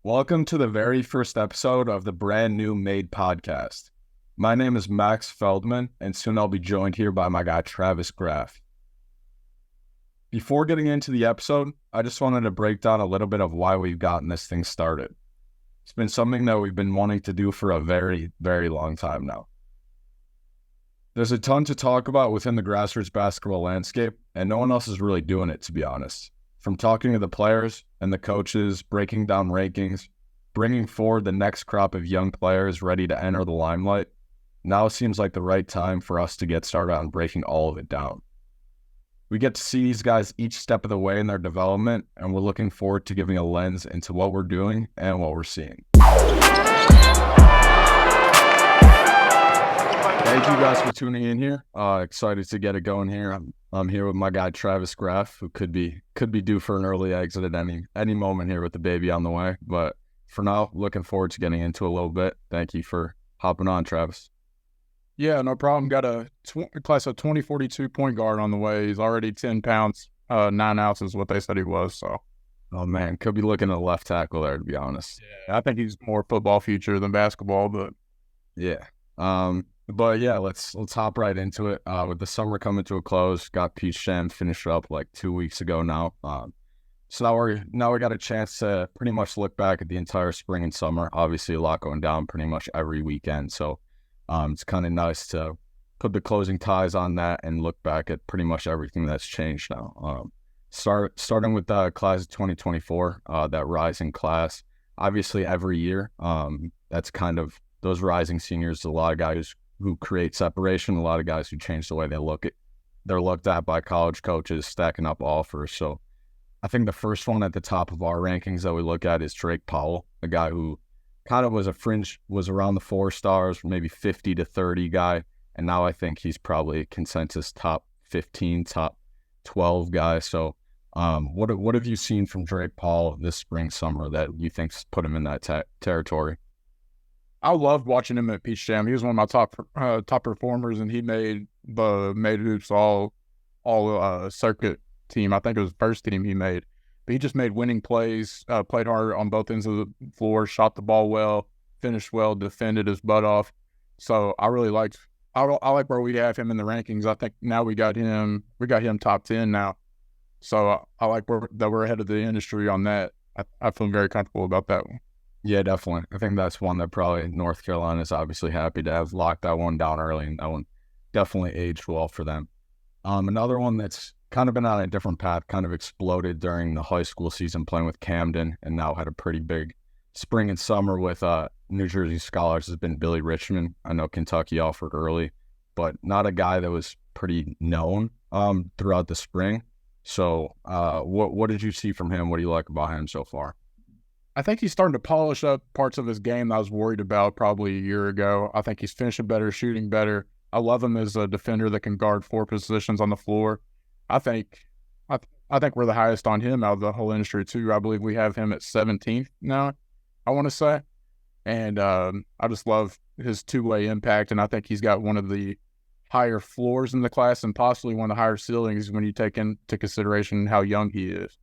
Welcome to the very first episode of the brand new Made podcast. My name is Max Feldman, and soon I'll be joined here by my guy Travis Graf. Before getting into the episode, I just wanted to break down a little bit of why we've gotten this thing started. It's been something that we've been wanting to do for a very, very long time now. There's a ton to talk about within the grassroots basketball landscape, and no one else is really doing it, to be honest. From talking to the players and the coaches, breaking down rankings, bringing forward the next crop of young players ready to enter the limelight, now seems like the right time for us to get started on breaking all of it down. We get to see these guys each step of the way in their development, and we're looking forward to giving a lens into what we're doing and what we're seeing. Thank you guys for tuning in here. Excited to get it going here. I'm here with my guy Travis Graf, who could be due for an early exit at any moment here with the baby on the way. But for now, looking forward to getting into a little bit. Thank you for hopping on, Travis. Yeah, no problem. Got a class of 2042 point guard on the way. He's already 10 pounds, 9 ounces, what they said he was. So, oh man, could be looking at a left tackle there, to be honest. Yeah, I think he's more football future than basketball, but yeah. But yeah, let's hop right into it. With the summer coming to a close, got Peach Jam finished up like 2 weeks ago now. So now we got a chance to pretty much look back at the entire spring and summer. Obviously, a lot going down pretty much every weekend. So it's kind of nice to put the closing ties on that and look back at pretty much everything that's changed now. Starting with the class of 2024, that rising class. Obviously, every year, that's kind of those rising seniors. A lot of guys who create separation, a lot of guys who change the way they're looked at by college coaches, stacking up offers. So I think the first one at the top of our rankings that we look at is Drake Powell, a guy who kind of was around the 4 stars, maybe 50 to 30 guy. And now I think he's probably a consensus top 15, top 12 guy. So what have you seen from Drake Powell this spring, summer that you think's put him in that territory? I loved watching him at Peach Jam. He was one of my top performers, and he made hoops all circuit team. I think it was first team he made. But he just made winning plays, played hard on both ends of the floor, shot the ball well, finished well, defended his butt off. So I really liked. I like where we have him in the rankings. I think now we got him top 10 now. So I like that we're ahead of the industry on that. I feel very comfortable about that one. Yeah, definitely. I think that's one that probably North Carolina is obviously happy to have locked that one down early, and that one definitely aged well for them. Another one that's kind of been on a different path, kind of exploded during the high school season playing with Camden, and now had a pretty big spring and summer with New Jersey Scholars, has been Billy Richmond. I know Kentucky offered early, but not a guy that was pretty known throughout the spring. So what did you see from him? What do you like about him so far? I think he's starting to polish up parts of his game that I was worried about probably a year ago. I think he's finishing better, shooting better. I love him as a defender that can guard 4 positions on the floor. I think we're the highest on him out of the whole industry too. I believe we have him at 17th now, I want to say. And I just love his two-way impact, and I think he's got one of the higher floors in the class and possibly one of the higher ceilings when you take into consideration how young he is.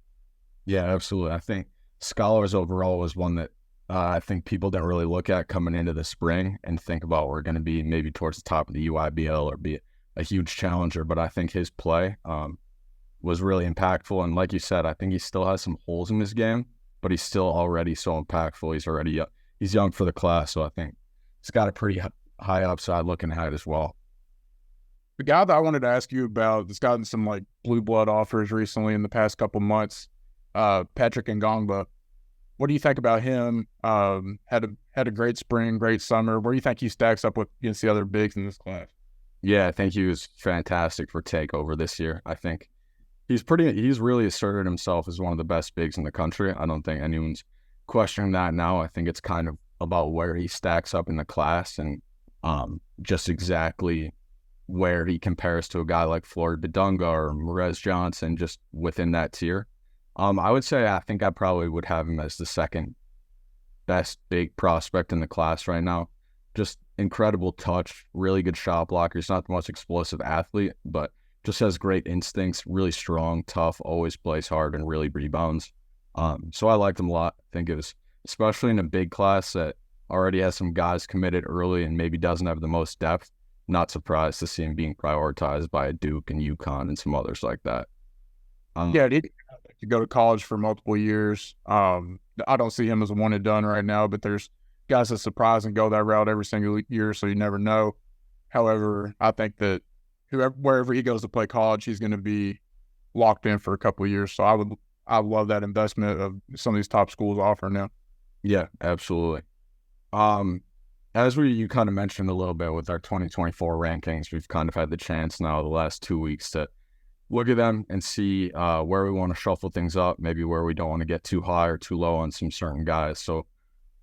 Yeah, absolutely. I think Scholars overall was one that I think people didn't really look at coming into the spring and think about we're going to be maybe towards the top of the UIBL or be a huge challenger. But I think his play was really impactful. And like you said, I think he still has some holes in his game, but he's still already so impactful. He's young for the class. So I think he's got a pretty high upside looking ahead as well. The guy that I wanted to ask you about has gotten some like blue blood offers recently in the past couple months. Patrick Ngongba. What do you think about him? Had a great spring, great summer. Where do you think he stacks up against the other bigs in this class? Yeah, I think he was fantastic for takeover this year. I think he's really asserted himself as one of the best bigs in the country. I don't think anyone's questioning that now. I think it's kind of about where he stacks up in the class and just exactly where he compares to a guy like Floyd Badunga or Marez Johnson, just within that tier. I would say I think I probably would have him as the second best big prospect in the class right now. Just incredible touch, really good shot blocker. He's not the most explosive athlete, but just has great instincts, really strong, tough, always plays hard, and really rebounds. So I liked him a lot. I think it was especially in a big class that already has some guys committed early and maybe doesn't have the most depth. Not surprised to see him being prioritized by a Duke and UConn and some others like that. Yeah, he to go to college for multiple years. I don't see him as a one and done right now, but there's guys that surprise and go that route every single year, so you never know. However, I think that wherever he goes to play college, he's going to be locked in for a couple of years. So I love that investment of some of these top schools offering now. Yeah, absolutely. As you kind of mentioned a little bit with our 2024 rankings, we've kind of had the chance now the last 2 weeks to look at them and see where we want to shuffle things up, maybe where we don't want to get too high or too low on some certain guys. So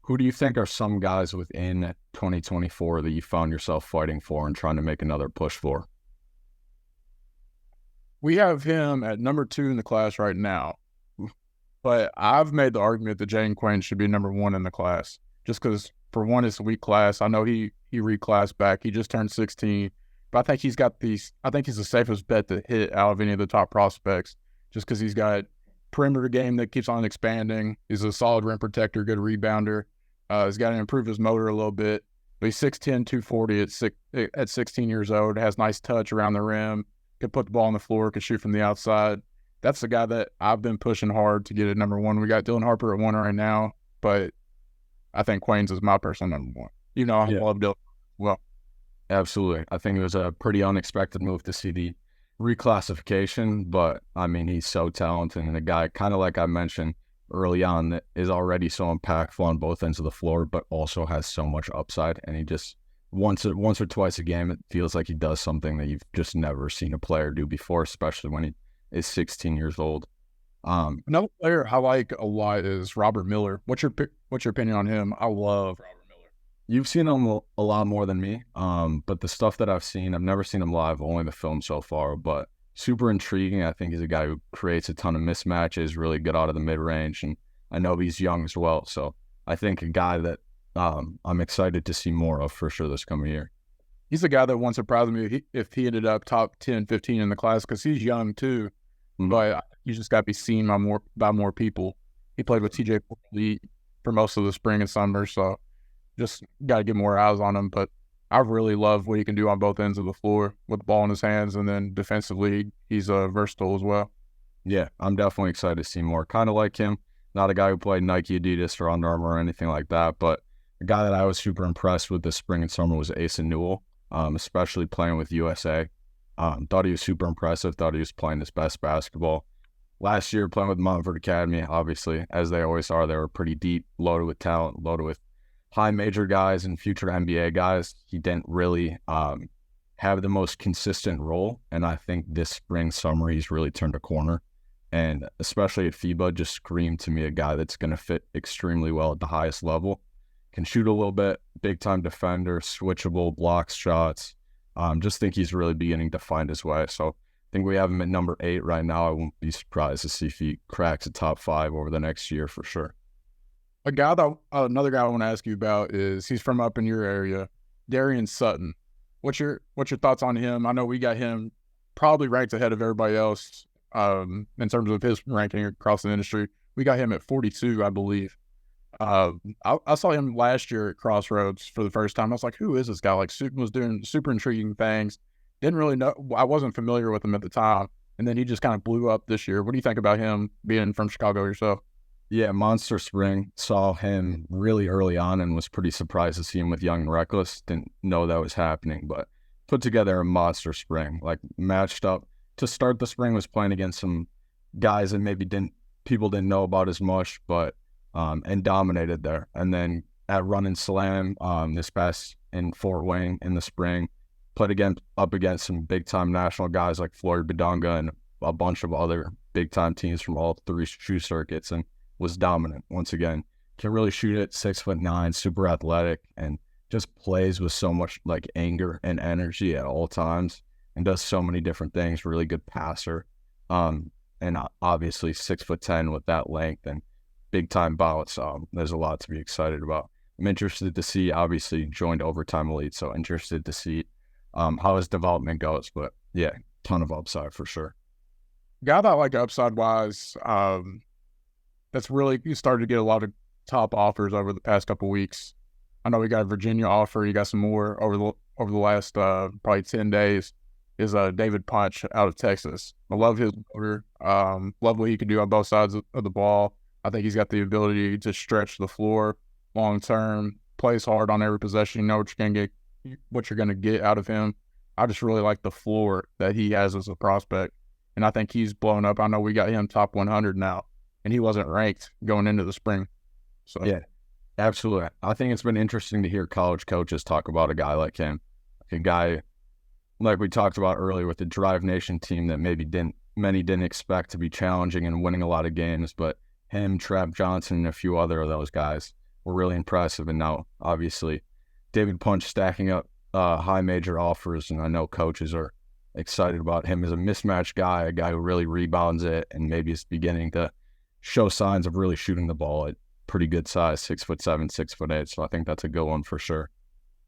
who do you think are some guys within 2024 that you found yourself fighting for and trying to make another push for? We have him at number 2 in the class right now, but I've made the argument that Jaden Quain should be number 1 in the class, just because for one, it's a weak class. I know he reclassed back. He just turned 16, but I think he's got I think he's the safest bet to hit out of any of the top prospects, just because he's got perimeter game that keeps on expanding. He's a solid rim protector, good rebounder. He's got to improve his motor a little bit, but he's 6'10", 240 at 16 years old, has nice touch around the rim, could put the ball on the floor, could shoot from the outside. That's the guy that I've been pushing hard to get at number 1. We got Dylan Harper at 1 right now, but I think Quains is my personal number 1. You know, I love Dylan. Well, absolutely. I think it was a pretty unexpected move to see the reclassification, but I mean, he's so talented and a guy kind of like I mentioned early on that is already so impactful on both ends of the floor, but also has so much upside. And he just once or twice a game, it feels like he does something that you've just never seen a player do before, especially when he is 16 years old. Another player I like a lot is Robert Miller. What's your opinion on him? I love Robert Miller. You've seen him a lot more than me, but the stuff that I've seen, I've never seen him live, only the film so far, but super intriguing. I think he's a guy who creates a ton of mismatches, really good out of the mid-range, and I know he's young as well, so I think a guy that I'm excited to see more of for sure this coming year. He's a guy that won't surprise me if he ended up top 10, 15 in the class, because he's young too, but you just got to be seen by more people. He played with TJ for most of the spring and summer, so just got to get more eyes on him. But I really love what he can do on both ends of the floor with the ball in his hands, and then defensively, he's versatile as well. Yeah, I'm definitely excited to see more. Kind of like him, not a guy who played Nike, Adidas, or Under Armour or anything like that, but a guy that I was super impressed with this spring and summer was Asa Newell, especially playing with USA. Thought he was super impressive, thought he was playing his best basketball. Last year, playing with Montfort Academy, obviously, as they always are, they were pretty deep, loaded with talent, loaded with high major guys and future NBA guys. He didn't really have the most consistent role, and I think this spring, summer, he's really turned a corner. And especially at FIBA, just screamed to me a guy that's going to fit extremely well at the highest level. Can shoot a little bit, big-time defender, switchable, blocks shots. Just think he's really beginning to find his way. So I think we have him at number 8 right now. I won't be surprised to see if he cracks a top 5 over the next year for sure. Another guy I want to ask you about is he's from up in your area, Darian Sutton. What's your thoughts on him? I know we got him probably ranked ahead of everybody else in terms of his ranking across the industry. We got him at 42, I believe. I saw him last year at Crossroads for the first time. I was like, who is this guy? Like, was doing super intriguing things. Didn't really know. I wasn't familiar with him at the time. And then he just kind of blew up this year. What do you think about him being from Chicago yourself? Yeah, monster spring. Saw him really early on and was pretty surprised to see him with Young and Reckless. Didn't know that was happening, but put together a monster spring. Like, matched up to start the spring, was playing against some guys that maybe people didn't know about as much, but and dominated there. And then at Run and Slam this past in Fort Wayne in the spring, played up against some big-time national guys like Floyd Badonga and a bunch of other big-time teams from all 3 shoe circuits, and was dominant once again. Can really shoot it, 6'9", super athletic, and just plays with so much like anger and energy at all times, and does so many different things. Really good passer, and obviously 6'10" with that length and big-time bouts. There's a lot to be excited about. I'm interested to see, obviously joined Overtime Elite, so interested to see how his development goes. But yeah, ton of upside for sure. Guy that I like upside-wise, that's really started to get a lot of top offers over the past couple weeks. I know we got a Virginia offer. You got some more over the last probably 10 days. Is David Punch out of Texas. I love his motor. Love what he can do on both sides of the ball. I think he's got the ability to stretch the floor long term. Plays hard on every possession. You know what you're gonna get out of him. I just really like the floor that he has as a prospect, and I think he's blown up. I know we got him top 100 now, and he wasn't ranked going into the spring. So yeah, absolutely. I think it's been interesting to hear college coaches talk about a guy like him, a guy like we talked about earlier with the Drive Nation team that many didn't expect to be challenging and winning a lot of games, but him, Trav Johnson, and a few other of those guys were really impressive. And now, obviously, David Punch stacking up high major offers, and I know coaches are excited about him as a mismatch guy, a guy who really rebounds it, and maybe is beginning to show signs of really shooting the ball at pretty good size, 6'7", 6'8". So I think that's a good one for sure.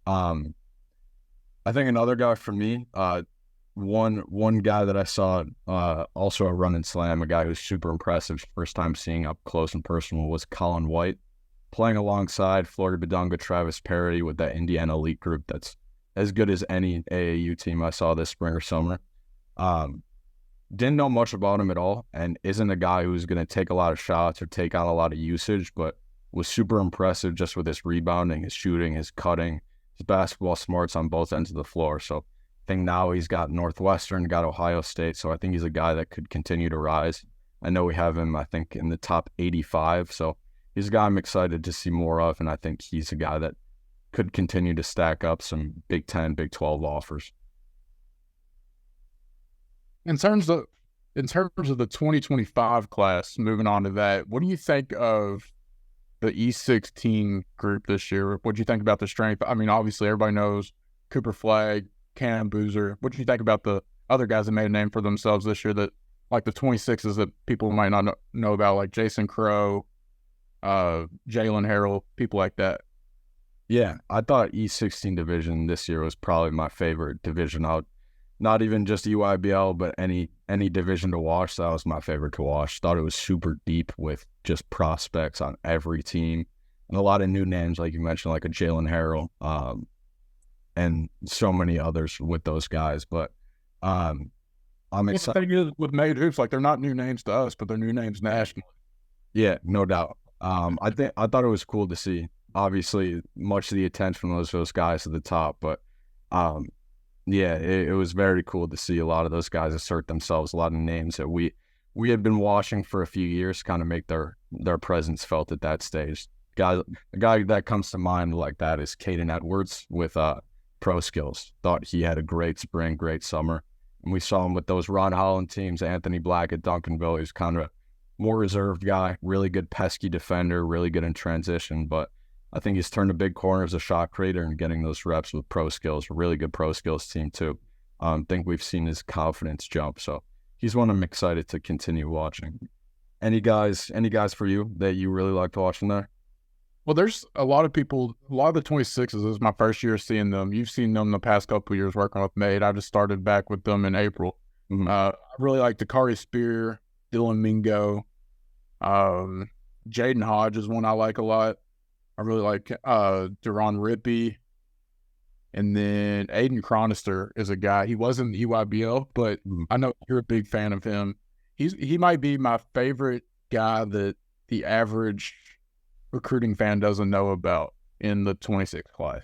I think another guy for me, one guy that I saw also a run and slam, a guy who's super impressive, first time seeing up close and personal, was Colin White, playing alongside Florida Badunga, Travis Perry with that Indiana elite group that's as good as any AAU team I saw this spring or summer. Didn't know much about him at all, and isn't a guy who's going to take a lot of shots or take on a lot of usage, but was super impressive just with his rebounding, his shooting, his cutting, his basketball smarts on both ends of the floor. So I think now he's got Northwestern, got Ohio State, so I think he's a guy that could continue to rise. I know we have him, I think, in the top 85, so he's a guy I'm excited to see more of, and I think he's a guy that could continue to stack up some Big 10, Big 12 offers. In terms of the 2025 class, moving on to that, what do you think of the E16 group this year? What do you think about the strength? I mean, obviously everybody knows Cooper Flagg, Cam Boozer. What do you think about the other guys that made a name for themselves this year, that like the 26s that people might not know about, like Jason Crow, Jalen Harrell, people like that? Yeah, I thought E16 division this year was probably my favorite division out. Not even just EYBL, but any division to watch, that was my favorite to watch. Thought it was super deep with just prospects on every team and a lot of new names, like you mentioned, like a Jalen Harrell, and so many others with those guys. But I'm excited. The thing is with Made Hoops, like they're not new names to us, but they're new names nationally. Yeah, no doubt. I thought it was cool to see. Obviously, much of the attention was those guys at the top, but yeah, it was very cool to see a lot of those guys assert themselves, a lot of names that we had been watching for a few years kind of make their presence felt at that stage. A guy that comes to mind like that is Caden Edwards with Pro Skills. Thought he had a great spring, great summer. And we saw him with those Ron Holland teams, Anthony Black at Duncanville. He's kind of a more reserved guy, really good pesky defender, really good in transition, but I think he's turned a big corner as a shot creator and getting those reps with Pro Skills, a really good Pro Skills team too. I think we've seen his confidence jump. So he's one I'm excited to continue watching. Any guys for you that you really liked watching there? Well, there's a lot of the 26s. This is my first year seeing them. You've seen them the past couple of years working with Made. I just started back with them in April. Mm-hmm. I really like Dakari Spear, Dylan Mingo. Jaden Hodge is one I like a lot. I really like Deron Rippey. And then Aiden Chronister is a guy. He was in the EYBL, but I know you're a big fan of him. He might be my favorite guy that the average recruiting fan doesn't know about in the 26 class.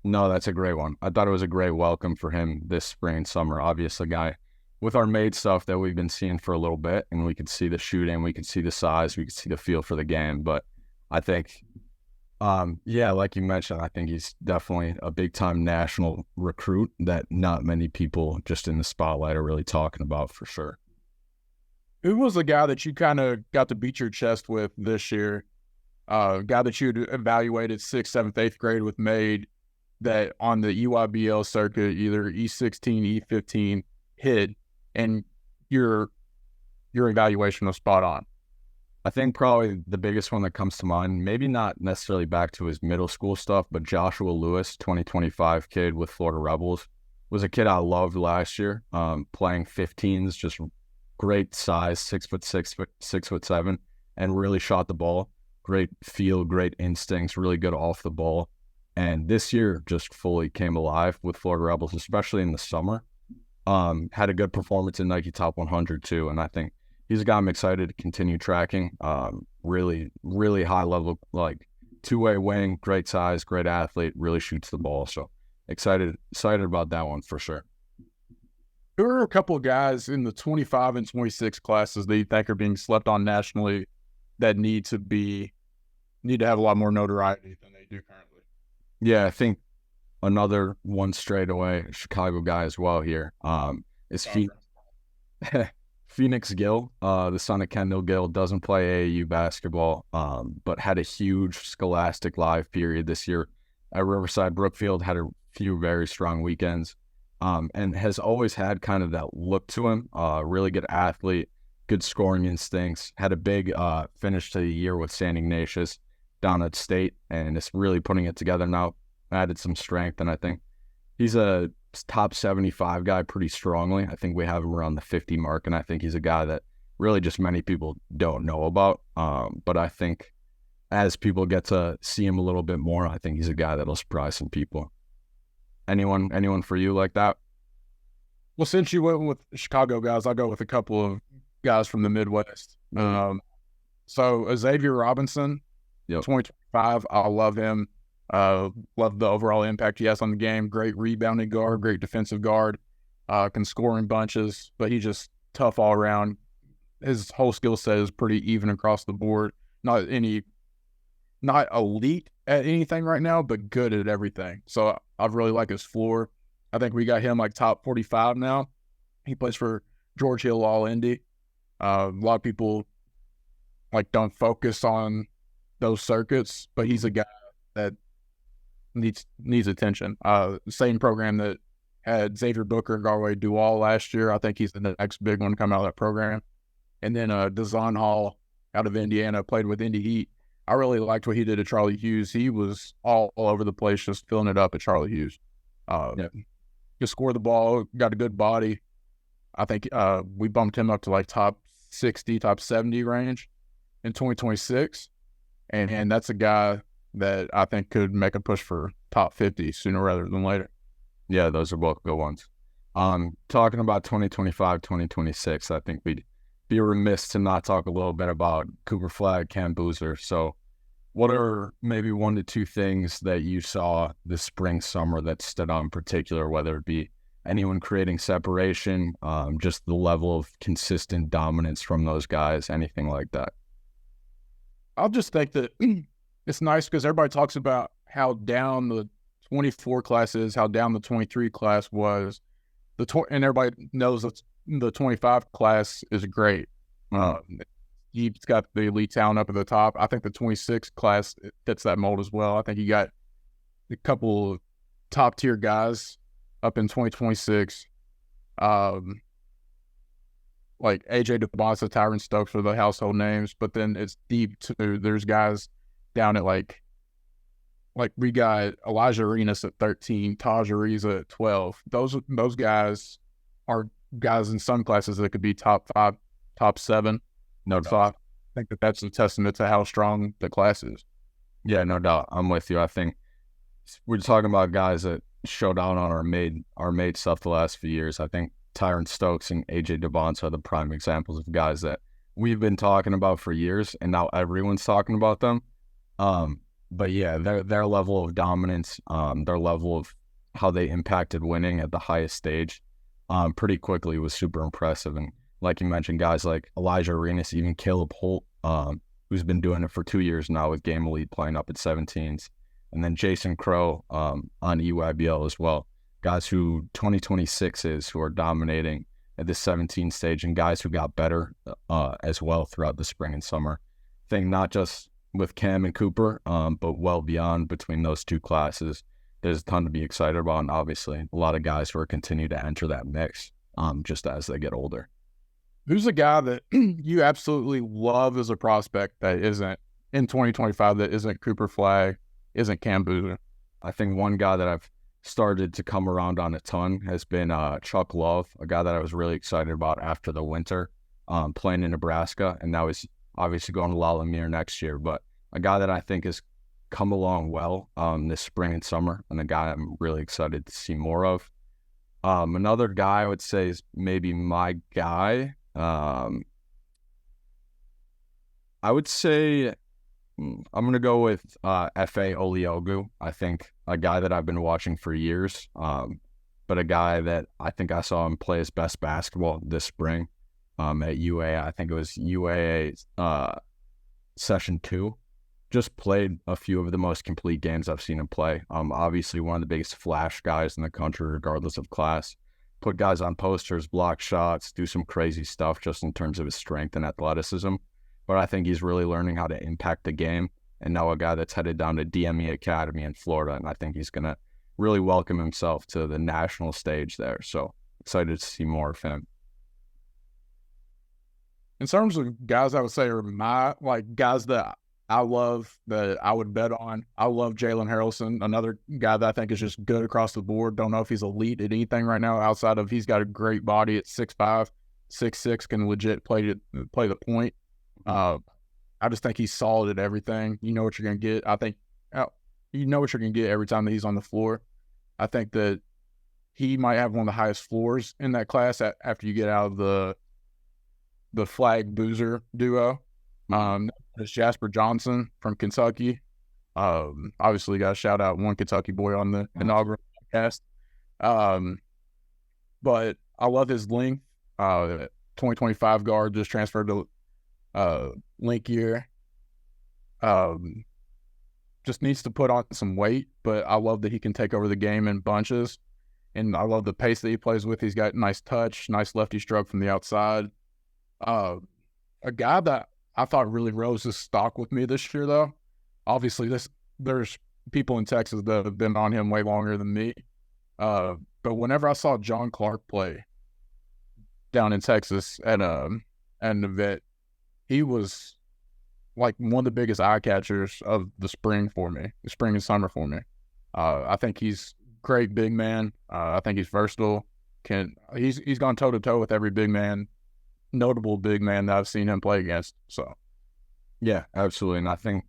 No, that's a great one. I thought it was a great welcome for him this spring and summer. Obviously, a guy with our Made stuff that we've been seeing for a little bit, and we could see the shooting, we could see the size, we could see the feel for the game. But I think, yeah, like you mentioned, I think he's definitely a big-time national recruit that not many people just in the spotlight are really talking about for sure. Who was the guy that you kind of got to beat your chest with this year? Guy that you had evaluated 6th, 7th, 8th grade with Made that on the EYBL circuit, either E16, E15 hit, and your evaluation was spot on? I think probably the biggest one that comes to mind, maybe not necessarily back to his middle school stuff, but Joshua Lewis, 2025 kid with Florida Rebels, was a kid I loved last year, playing 15s, just great size, 6'6", 6'7", and really shot the ball. great feel, great instincts, really good off the ball. And this year just fully came alive with Florida Rebels, especially in the summer. Had a good performance in Nike Top 100 too, and I think he's a guy I'm excited to continue tracking. Really, really high level, like two-way wing, great size, great athlete, really shoots the ball. So excited about that one for sure. Who are a couple of guys in the 25 and 26 classes that you think are being slept on nationally that need to have a lot more notoriety than they do currently? Yeah, I think another one straight away Chicago guy as well here is Phoenix Gill, the son of Kendall Gill. Doesn't play AAU basketball, but had a huge Scholastic Live period this year at Riverside Brookfield. Had a few very strong weekends, and has always had kind of that look to him. Really good athlete, good scoring instincts. Had a big finish to the year with San Ignatius down at state, and is really putting it together now. Added some strength, and I think he's a top 75 guy pretty strongly. I think we have him around the 50 mark, and I think he's a guy that really just many people don't know about. But I think as people get to see him a little bit more, I think he's a guy that'll surprise some people. Anyone for you like that? Well, since you went with Chicago guys, I'll go with a couple of guys from the Midwest. So Xavier Robinson, 2025, I love him. Love the overall impact he has on the game. Great rebounding guard, great defensive guard, can score in bunches, but he's just tough all around. His whole skill set is pretty even across the board. Not elite at anything right now, but good at everything. So I really like his floor. I think we got him like top 45 now. He plays for George Hill All-Indy. A lot of people like don't focus on those circuits, but he's a guy that needs attention. Same program that had Xavier Booker and Garway Dual last year. I think he's the next big one to come out of that program. And then Dazon Hall out of Indiana played with Indy Heat. I really liked what he did at Charlie Hughes. He was all over the place, just filling it up at Charlie Hughes. Just score the ball, got a good body. I think we bumped him up to like top 60, top 70 range in 2026. And that's a guy that I think could make a push for top 50 sooner rather than later. Yeah, those are both good ones. Talking about 2025, 2026, I think we'd be remiss to not talk a little bit about Cooper Flagg, Cam Boozer. So what are maybe 1 to 2 things that you saw this spring, summer that stood out in particular, whether it be anyone creating separation, just the level of consistent dominance from those guys, anything like that? I'll just think that it's nice because everybody talks about how down the 24 class is, how down the 23 class was. And everybody knows that the 25 class is great. He's got the elite talent up at the top. I think the 26 class fits that mold as well. I think you got a couple top tier guys up in 2026. Like AJ DeBonsa, Tyron Stokes are the household names, but then it's deep too. There's guys down at like we got Elijah Arenas at 13, Taj Ariza at 12. Those guys are guys in some classes that could be top 5, top 7. No So doubt. I think that's a testament to how strong the class is. Yeah, no doubt. I'm with you. I think we're talking about guys that showed out on our made stuff the last few years. I think Tyron Stokes and AJ DeBonsa are the prime examples of guys that we've been talking about for years, and now everyone's talking about them. But yeah, their level of dominance, their level of how they impacted winning at the highest stage, pretty quickly was super impressive. And like you mentioned, guys like Elijah Arenas, even Caleb Holt, who's been doing it for 2 years now with Game Elite playing up at 17s, and then Jason Crow on EYBL as well. Guys who 2026 who are dominating at the 17 stage, and guys who got better as well throughout the spring and summer. I think not just with Cam and Cooper, but well beyond between those two classes. There's a ton to be excited about, and obviously a lot of guys who are continue to enter that mix just as they get older. Who's a guy that you absolutely love as a prospect that isn't in 2025, that isn't Cooper Flagg, isn't Cam Boozer? I think one guy that I've started to come around on a ton has been Chuck Love, a guy that I was really excited about after the winter, playing in Nebraska, and now he's obviously going to La Lumiere next year. But a guy that I think has come along well this spring and summer, and a guy I'm really excited to see more of. Another guy I would say is maybe my guy. I would say I'm going to go with F.A. Oliogu. I think a guy that I've been watching for years, but a guy that I think I saw him play his best basketball this spring at UA. I think it was UAA Session 2. Just played a few of the most complete games I've seen him play. Obviously one of the biggest flash guys in the country, regardless of class. Put guys on posters, block shots, do some crazy stuff just in terms of his strength and athleticism. But I think he's really learning how to impact the game. And now a guy that's headed down to DME Academy in Florida, and I think he's going to really welcome himself to the national stage there. So excited to see more of him. In terms of guys I would say are my, like, guys that I love, that I would bet on, I love Jalen Harrelson, another guy that I think is just good across the board. Don't know if he's elite at anything right now outside of he's got a great body at 6'5", 6'6", can legit play the point. I just think he's solid at everything. You know what you're going to get. I think you know what you're going to get every time that he's on the floor. I think that he might have one of the highest floors in that class after you get out of the Flag Boozer duo. There's Jasper Johnson from Kentucky. Obviously got to shout out one Kentucky boy on the inaugural podcast. But I love his length. 2025 guard, just transferred to link year. Just needs to put on some weight, but I love that he can take over the game in bunches. And I love the pace that he plays with. He's got nice touch, nice lefty stroke from the outside. A guy that I thought really rose his stock with me this year, though. Obviously, there's people in Texas that have been on him way longer than me. But whenever I saw John Clark play down in Texas at an event, he was like one of the biggest eye catchers of the spring and summer for me. I think he's great big man. I think he's versatile. He's gone toe to toe with every big man, notable big man that I've seen him play against. So, yeah, absolutely. And I think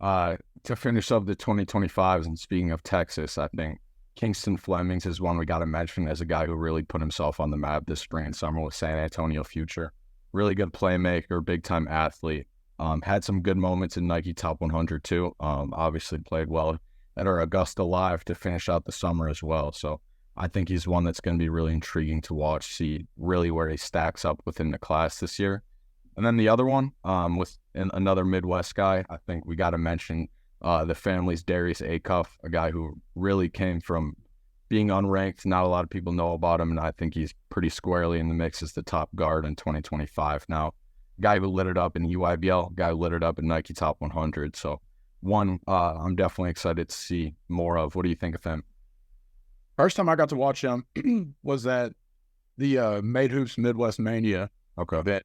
to finish up the 2025s, and speaking of Texas, I think Kingston Flemings is one we got to mention as a guy who really put himself on the map this spring and summer with San Antonio Future. Really good playmaker, big-time athlete. Had some good moments in Nike Top 100 too. Obviously played well at our Augusta Live to finish out the summer as well. So I think he's one that's going to be really intriguing to watch, see really where he stacks up within the class this year. And then the other one, with another Midwest guy, I think we got to mention the family's Darius Acuff, a guy who really came from being unranked. Not a lot of people know about him, and I think he's pretty squarely in the mix as the top guard in 2025 now. Guy who lit it up in UIBL, guy who lit it up in Nike Top 100. So one I'm definitely excited to see more of. What do you think of him? First time I got to watch him was at the Made Hoops Midwest Mania event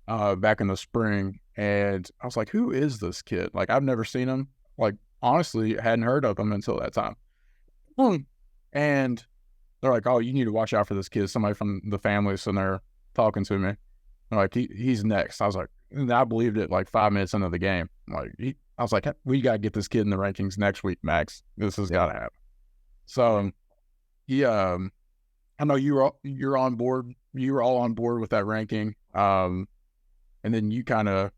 back in the spring. And I was like, who is this kid? Like, I've never seen him. Like, honestly, hadn't heard of him until that time. And they're like, oh, you need to watch out for this kid. Somebody from the family, so they're talking to me. They're like, he's next. I was like, and I believed it like 5 minutes into the game. I was like, we got to get this kid in the rankings next week, Max. This has got to happen. So, I know you're on board. You were all on board with that ranking. And then you kind of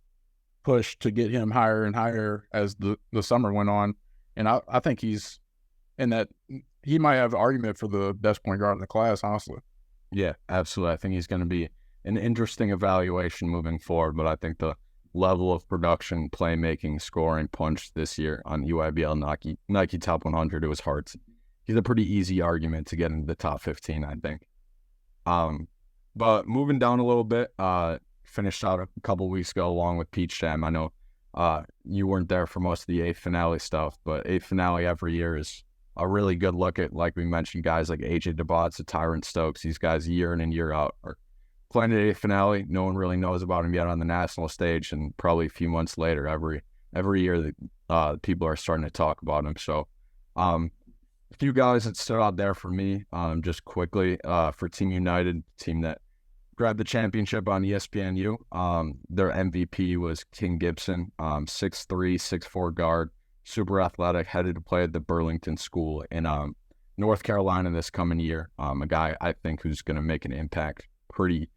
pushed to get him higher and higher as the summer went on. And I think he's in that. He might have an argument for the best point guard in the class, honestly. Yeah, absolutely. I think he's going to be an interesting evaluation moving forward, but I think the level of production, playmaking, scoring, punch this year on UIBL Nike Top 100, it was hard. He's a pretty easy argument to get into the top 15, I think. But moving down a little bit, finished out a couple weeks ago along with Peach Jam. I know you weren't there for most of the eighth finale stuff, but eighth finale every year is a really good look at, like we mentioned, guys like AJ DeBots, the Tyrant Stokes. These guys year in and year out are playing at eighth finale. No one really knows about him yet on the national stage, and probably a few months later, every year that people are starting to talk about him. So a few guys that stood out there for me, just quickly, for Team United, team that grabbed the championship on ESPNU. Their MVP was King Gibson, 6'3", 6'4" guard, super athletic, headed to play at the Burlington School in North Carolina this coming year. A guy I think who's going to make an impact pretty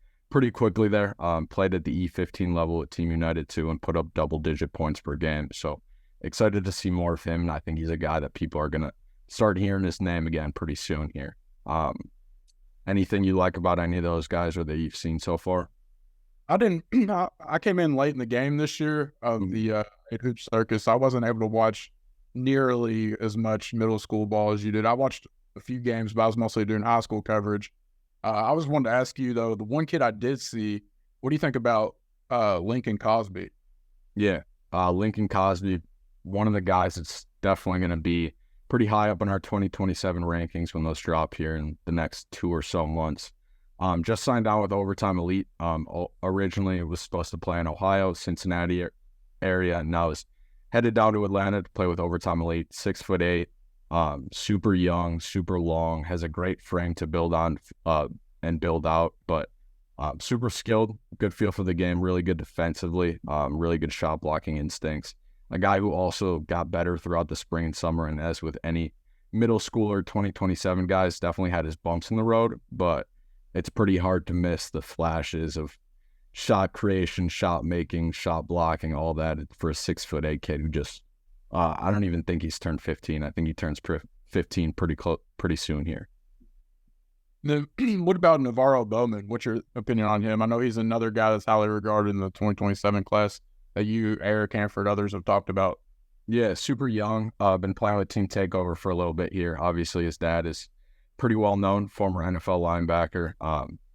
quickly there. Played at the E15 level at Team United too and put up double-digit points per game. So excited to see more of him. And I think he's a guy that people are going to start hearing his name again pretty soon here. Anything you like about any of those guys or that you've seen so far? I didn't. I came in late in the game this year of the Hoop Circus. I wasn't able to watch nearly as much middle school ball as you did. I watched a few games, but I was mostly doing high school coverage. I was wanting to ask you though, the one kid I did see, what do you think about Lincoln Cosby? Yeah, Lincoln Cosby, one of the guys that's definitely going to be pretty high up in our 2027 rankings when those drop here in the next 2 or so months. Just signed on with Overtime Elite. Originally, it was supposed to play in Ohio, Cincinnati area, and now is headed down to Atlanta to play with Overtime Elite. 6'8", super young, super long, has a great frame to build on and build out, but super skilled, good feel for the game, really good defensively, really good shot blocking instincts. A guy who also got better throughout the spring and summer, and as with any middle schooler 2027 guys, definitely had his bumps in the road, but it's pretty hard to miss the flashes of shot creation, shot making, shot blocking, all that for a 6'8" kid who just, I don't even think he's turned 15. I think he turns 15 pretty soon here. What about Navarro Bowman? What's your opinion on him? I know he's another guy that's highly regarded in the 2027 class that you, Eric, Hanford, others have talked about. Yeah, super young. Been playing with Team Takeover for a little bit here. Obviously, his dad is pretty well known, former NFL linebacker.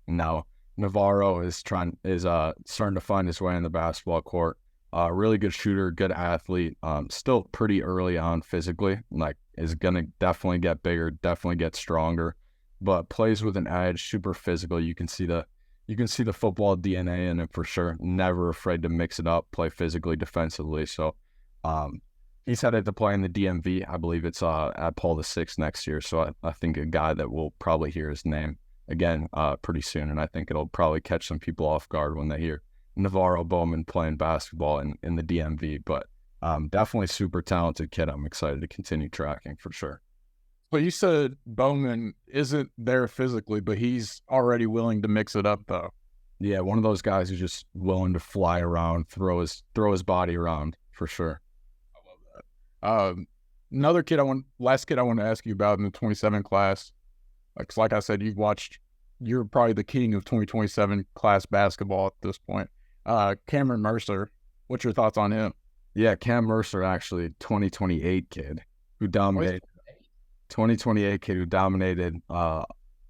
Now Navarro is starting to find his way in the basketball court. Really good shooter, good athlete. Still pretty early on physically. Like, is gonna definitely get bigger, definitely get stronger, but plays with an edge, super physical. You can see the football DNA in him for sure. Never afraid to mix it up, play physically, defensively. So he's headed to play in the DMV. I believe it's at Paul VI next year. So I think a guy that will probably hear his name again pretty soon. And I think it'll probably catch some people off guard when they hear Navarro Bowman playing basketball in the DMV. But definitely super talented kid. I'm excited to continue tracking for sure. But you said Bowman isn't there physically, but he's already willing to mix it up, though. Yeah, one of those guys who's just willing to fly around, throw his body around for sure. I love that. Another kid last kid I want to ask you about in the 27 class. Like I said, you're probably the king of 2027 class basketball at this point. Cameron Mercer, what's your thoughts on him? Yeah, Cam Mercer, actually, 2028 kid who dominated. 2028 kid who dominated,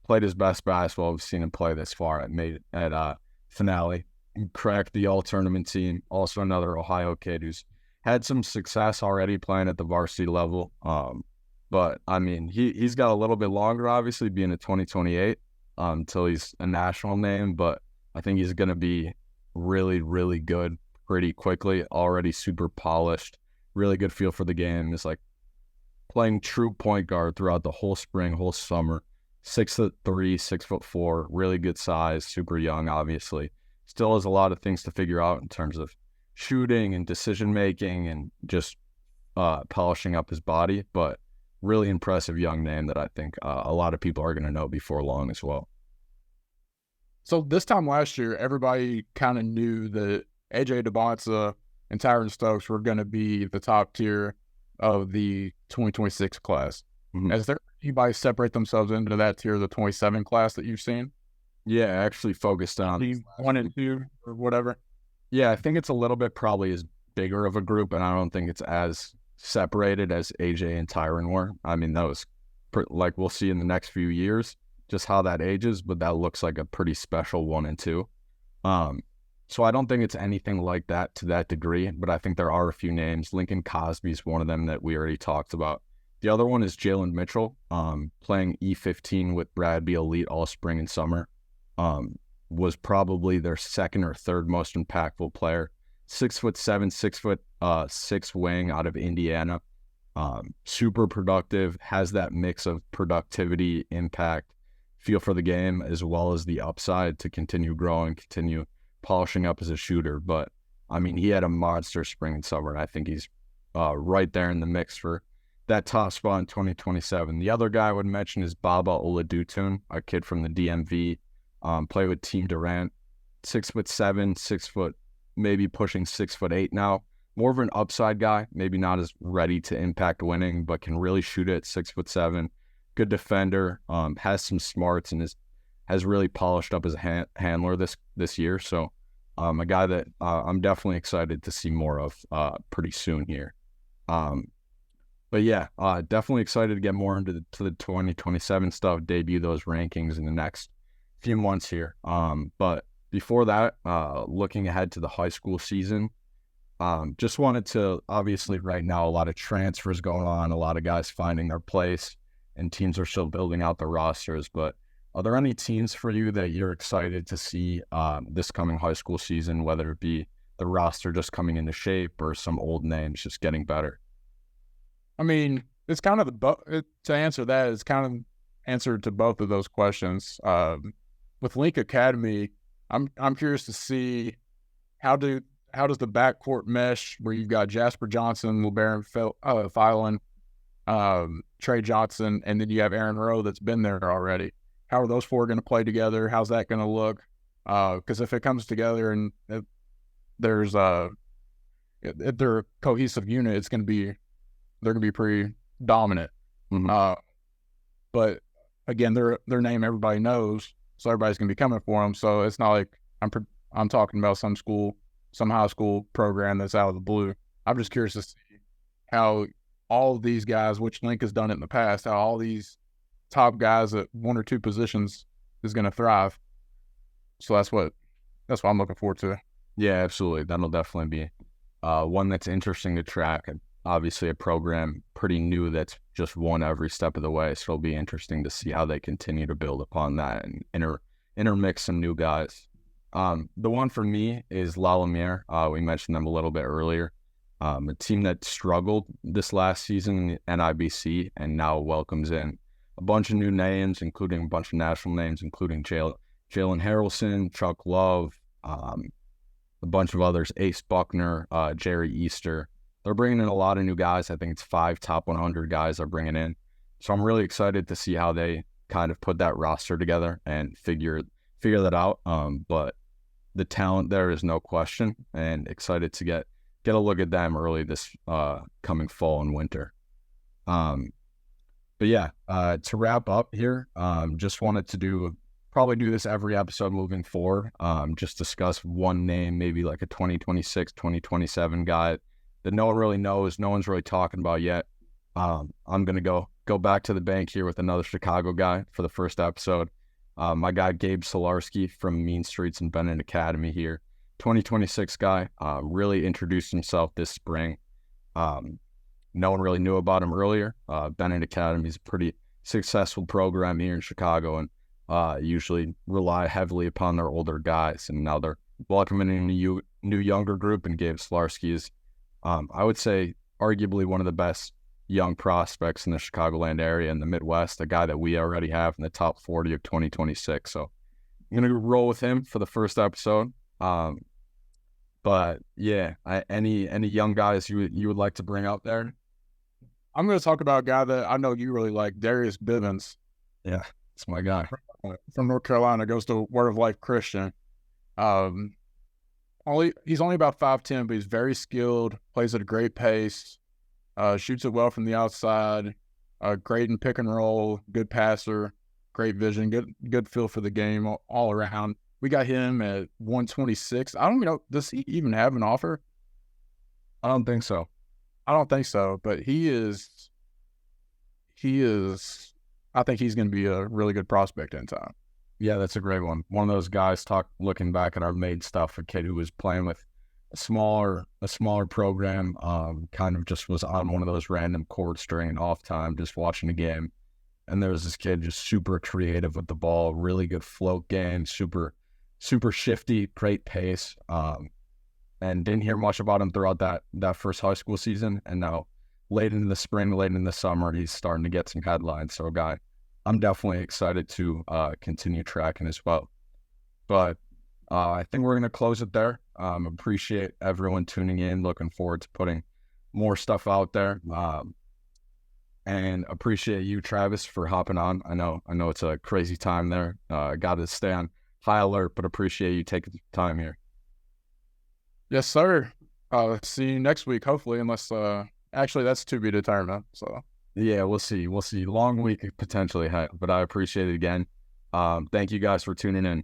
played his best basketball we've seen him play this far. At finale, cracked the all-tournament team. Also another Ohio kid who's had some success already playing at the varsity level. But I mean, he's got a little bit longer, obviously, being a 2028 until he's a national name. But I think he's going to be really, really good pretty quickly. Already super polished, really good feel for the game. It's like playing true point guard throughout the whole spring, whole summer. 6'3", 6'4", really good size, super young, obviously. Still has a lot of things to figure out in terms of shooting and decision-making and just polishing up his body, but really impressive young name that I think a lot of people are going to know before long as well. So this time last year, everybody kind of knew that AJ DeBonsa and Tyron Stokes were going to be the top tier of the 2026 class. Mm-hmm. Has there anybody separate themselves into that tier of the 27 class that you've seen? Yeah, actually focused on 1 and 2 or whatever. Yeah, I think it's a little bit probably as bigger of a group, and I don't think it's as separated as AJ and Tyron were. I mean, that was like we'll see in the next few years just how that ages, but that looks like a pretty special 1 and 2. So I don't think it's anything like that to that degree, but I think there are a few names. Lincoln Cosby's one of them that we already talked about. The other one is Jalen Mitchell, playing E15 with Bradby Elite all spring and summer. Was probably their second or third most impactful player. 6'7", 6'6" wing out of Indiana. Super productive, has that mix of productivity, impact, feel for the game as well as the upside to continue growing, continue polishing up as a shooter. But I mean, he had a monster spring and summer, and I think he's right there in the mix for that top spot in 2027. The other guy I would mention is 𝘖evelopment, a kid from the DMV, played with Team Durant, 6'7", 6 foot, maybe pushing 6'8" now. More of an upside guy, maybe not as ready to impact winning, but can really shoot it. 6'7", good defender, has some smarts, and has really polished up as a handler this year. So a guy that I'm definitely excited to see more of pretty soon here. But yeah, definitely excited to get more into the 2027 stuff, debut those rankings in the next few months here. But before that, looking ahead to the high school season, just wanted to, obviously right now, a lot of transfers going on, a lot of guys finding their place, and teams are still building out the rosters. But are there any teams for you that you're excited to see this coming high school season, whether it be the roster just coming into shape or some old names just getting better? I mean, it's kind of to answer that, it's kind of answer to both of those questions. With Link Academy, I'm curious to see how does the backcourt mesh where you've got Jasper Johnson, LeBaron Filan, Trey Johnson, and then you have Aaron Rowe that's been there already. How are those four going to play together? How's that going to look? Because if it comes together and if they're a cohesive unit, they're going to be pretty dominant. Mm-hmm. But again, their name everybody knows, so everybody's going to be coming for them. So it's not like I'm talking about some high school program that's out of the blue. I'm just curious to see how all of these guys, which Link has done it in the past, how all these top guys at one or two positions is going to thrive. So that's what I'm looking forward to. Yeah, absolutely. That'll definitely be one that's interesting to track. And obviously a program pretty new that's just won every step of the way. So it'll be interesting to see how they continue to build upon that and intermix some new guys. The one for me is 𝘿aximizing. We mentioned them a little bit earlier. A team that struggled this last season in NIBC and now welcomes in a bunch of new names, including a bunch of national names, including Jalen Harrelson, Chuck Love, a bunch of others, Ace Buckner, Jerry Easter. They're bringing in a lot of new guys. I think it's 5 top 100 guys they're bringing in. So I'm really excited to see how they kind of put that roster together and figure that out. But the talent there is no question, and excited to get a look at them early this coming fall and winter. But yeah, to wrap up here, just wanted to probably do this every episode moving forward. Just discuss one name, maybe like a 2026, 2027 guy that no one really knows, no one's really talking about yet. I'm going to go back to the bank here with another Chicago guy for the first episode. My guy, Gabe Solarski from Mean Streets and Bennett Academy here. 2026 guy, really introduced himself this spring. No one really knew about him earlier. Bennett Academy is a pretty successful program here in Chicago and usually rely heavily upon their older guys. And now they're welcoming in a new younger group, and Gabe Solarski is, I would say, arguably one of the best young prospects in the Chicagoland area and the Midwest, a guy that we already have in the top 40 of 2026. So I'm going to roll with him for the first episode. But yeah, any young guys you would like to bring out there? I'm going to talk about a guy that I know you really like, Darius Bivens. Yeah, it's my guy. From North Carolina, goes to Word of Life Christian. He's only about 5'10", but he's very skilled, plays at a great pace, shoots it well from the outside, great in pick and roll, good passer, great vision, good feel for the game all around. We got him at 126. I don't know, does he even have an offer? I don't think so. But he is, I think he's going to be a really good prospect in time. Yeah, that's a great one. One of those guys, looking back at our made stuff, a kid who was playing with a smaller program, kind of just was on one of those random courts during an off time, just watching the game. And there was this kid just super creative with the ball, really good float game, super shifty, great pace. And didn't hear much about him throughout that first high school season. And now late into the spring, late in the summer, he's starting to get some headlines. So a guy I'm definitely excited to continue tracking as well. But I think we're going to close it there. Appreciate everyone tuning in. Looking forward to putting more stuff out there. And appreciate you, Travis, for hopping on. I know it's a crazy time there. Got to stay on high alert, but appreciate you taking the time here. Yes, sir. See you next week, hopefully, unless actually that's to be determined. So yeah, we'll see. Long week potentially, but I appreciate it again. Thank you guys for tuning in.